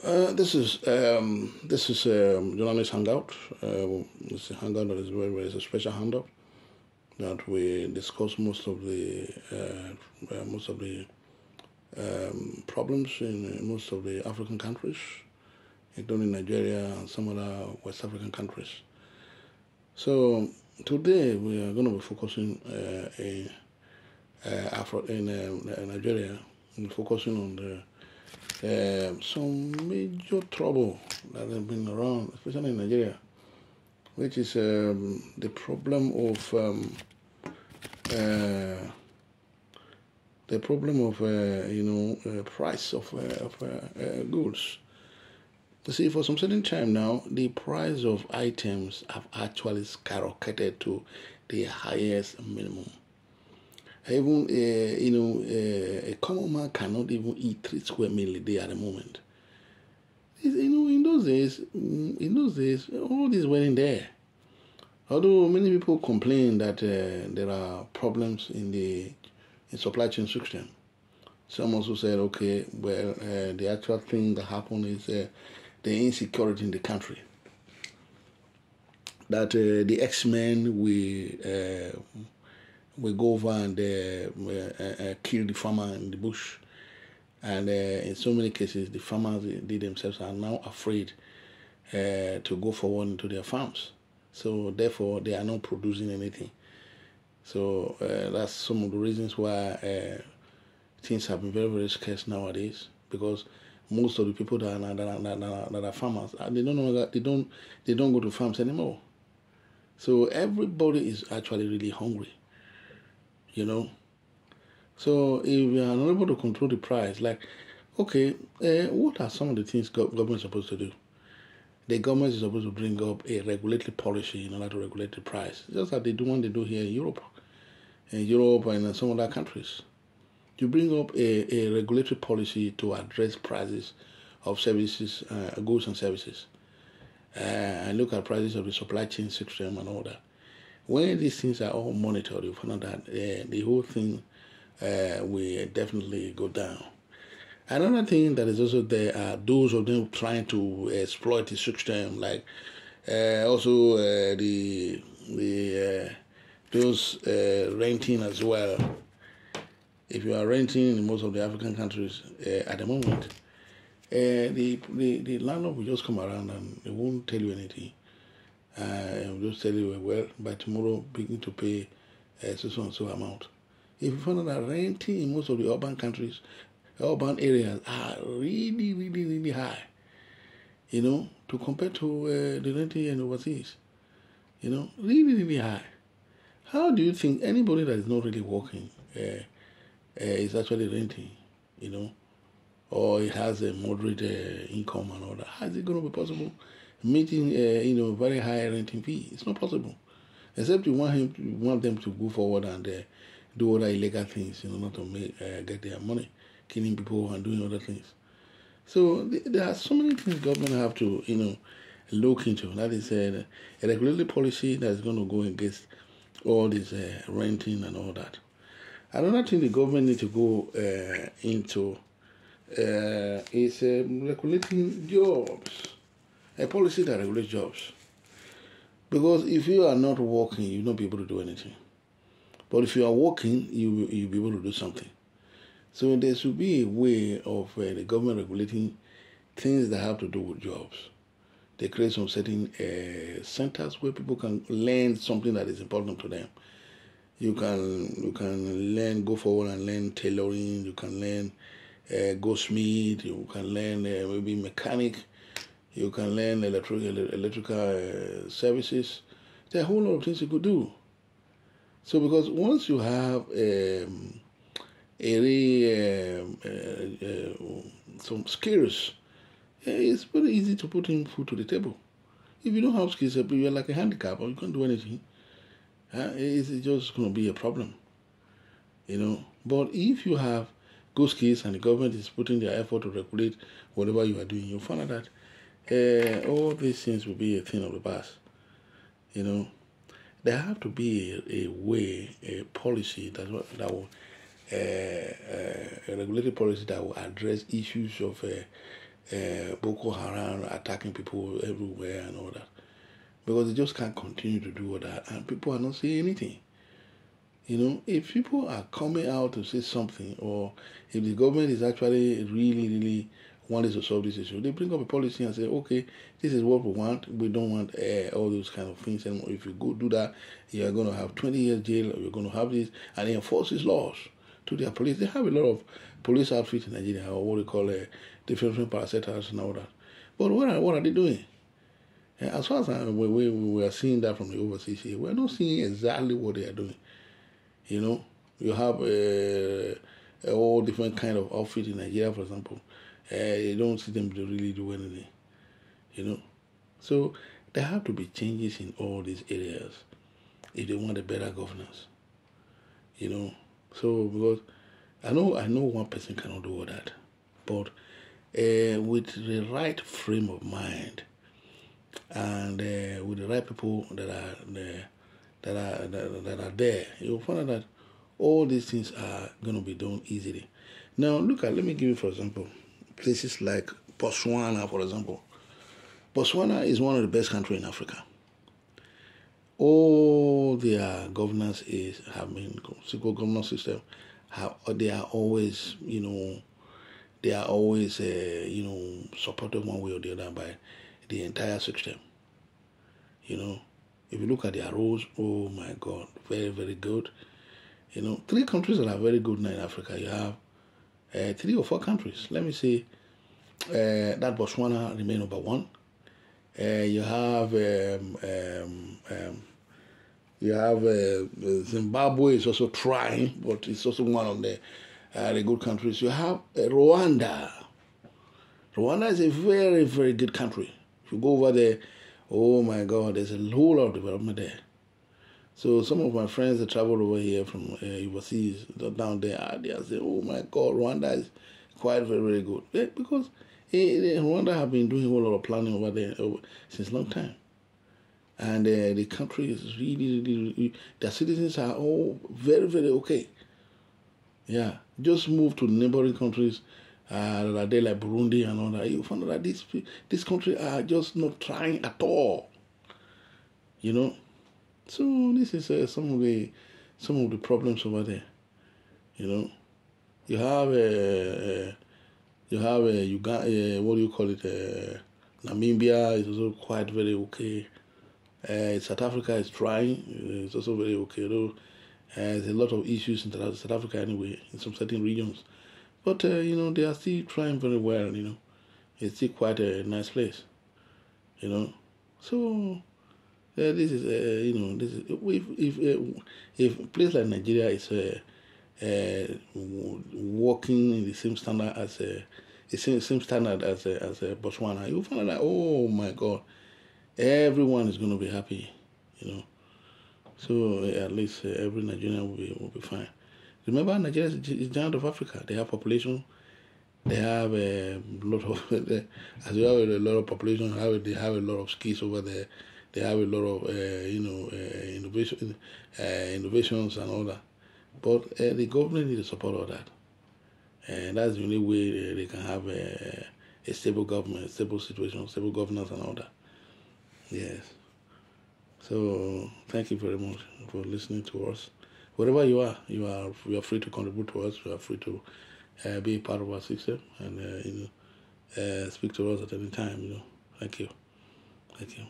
This is journalist hangout. It's a hangout that is it's a special hangout that we discuss most of the problems in most of the African countries, including Nigeria and some other West African countries. So today we are going to be focusing in Nigeria, and focusing on the some major trouble that has been around, especially in Nigeria, which is the problem of price of goods. You see, for some certain time now, the price of items have actually skyrocketed to the highest minimum. Even a common man cannot even eat 3 square meal a day at the moment. In those days, all this weren't there. Although many people complain that there are problems in supply chain system. Some also said, okay, well, the actual thing that happened is the insecurity in the country. That the X-Men will go over and kill the farmer in the bush. And in so many cases, the farmers they themselves are now afraid to go forward into their farms. So therefore, they are not producing anything. So that's some of the reasons why things have been very, very scarce nowadays. Because most of the people that are farmers, they don't go to farms anymore. So everybody is actually really hungry. So if you are not able to control the price, like, okay, what are some of the things government is supposed to do? The government is supposed to bring up a regulatory policy in order to regulate the price, just like they do here in Europe and in some other countries. You bring up a regulatory policy to address prices of services, goods and services, and look at prices of the supply chain system and all that. When these things are all monitored, you find out that the whole thing will definitely go down. Another thing that is also there are those of them trying to exploit the system, like also those renting as well. If you are renting in most of the African countries at the moment, the landlord will just come around and they won't tell you anything. Will just tell you, well, by tomorrow, begin to pay so and so amount. If you find out that renting in most of the urban areas are really, really, really high, to compare to the renting in overseas, really, really high. How do you think anybody that is not really working is actually renting, or it has a moderate income and all that? How is it going to be possible meeting, very high renting fee? It's not possible, except you want them to go forward and do other illegal things, not to get their money, killing people and doing other things. So there are so many things government have to, look into. That is a regulatory policy that is going to go against all this renting and all that. Another thing the government need to go into is regulating jobs, a policy that regulates jobs. Because if you are not working, you'll not be able to do anything. But if you are working, you'll be able to do something. So there should be a way of the government regulating things that have to do with jobs. They create some certain centers where people can learn something that is important to them. You can learn, go forward and learn tailoring. You can learn goldsmith. You can learn maybe mechanic. You can learn electrical services. There are a whole lot of things you could do. So because once you have some skills, it's very easy to put in food to the table. If you don't have skills, you're like a handicap or you can't do anything. It's just going to be a problem. But if you have good skills and the government is putting their effort to regulate whatever you are doing, you'll find out that all these things will be a thing of the past. There have to be a way, a policy that will, a regulatory policy that will address issues of Boko Haram attacking people everywhere and all that. Because they just can't continue to do all that, and people are not saying anything. If people are coming out to say something, or if the government is actually really wanting to solve this issue, they bring up a policy and say, okay, this is what we want. We don't want all those kind of things anymore. If you go do that, you're going to have 20 years jail, or you're going to have this, and they enforce these laws to their police. They have a lot of police outfits in Nigeria, or what they call different parastatals and all that. But what are they doing? As far as we are seeing that from the overseas here, we're not seeing exactly what they are doing. You have all different kind of outfits in Nigeria, for example. You don't see them to really do anything. So there have to be changes in all these areas if they want a better governance. So because I know one person cannot do all that, but with the right frame of mind and with the right people that are there, you'll find out that all these things are going to be done easily. Now, let me give you, for example, places like Botswana, for example. Botswana is one of the best countries in Africa. All their governance single governance system. They are always, supported one way or the other by the entire system. If you look at their roads, oh my God, very, very good. 3 countries that are very good now in Africa. You have 3 or 4 countries. Let me say that Botswana remain number 1. You have Zimbabwe is also trying, but it's also one of the good countries. You have Rwanda. Rwanda is a very, very good country. If you go over there, oh my God, there's a whole lot of development there. So some of my friends that travel over here from overseas, down there, they are saying, oh my God, Rwanda is quite very, very good. Because Rwanda have been doing a whole lot of planning over there since a long time. And the country is really, their citizens are all very, very okay. Yeah, just move to the neighboring countries that are there like Burundi and all that. You find out that these countries are just not trying at all. So this is some of the problems over there. You have Uganda. What do you call it? Namibia is also quite very okay. South Africa is trying. It's also very okay. Though there's a lot of issues in South Africa anyway, in some certain regions. But they are still trying very well. It's still quite a nice place. So. This is if a place like Nigeria is working in the same standard as Botswana, you find out, oh my God, everyone is going to be happy, So at least every Nigerian will be fine. Remember, Nigeria is giant of Africa. They have population. They have a lot of as you have a lot of population. They have a lot of skills over there. They have a lot of innovations and all that. But the government needs to support all that. And that's the only way they can have a stable government, stable situation, stable governance and all that. Yes. So thank you very much for listening to us. Wherever you are free to contribute to us. You are free to be a part of our system and speak to us at any time. Thank you. Thank you.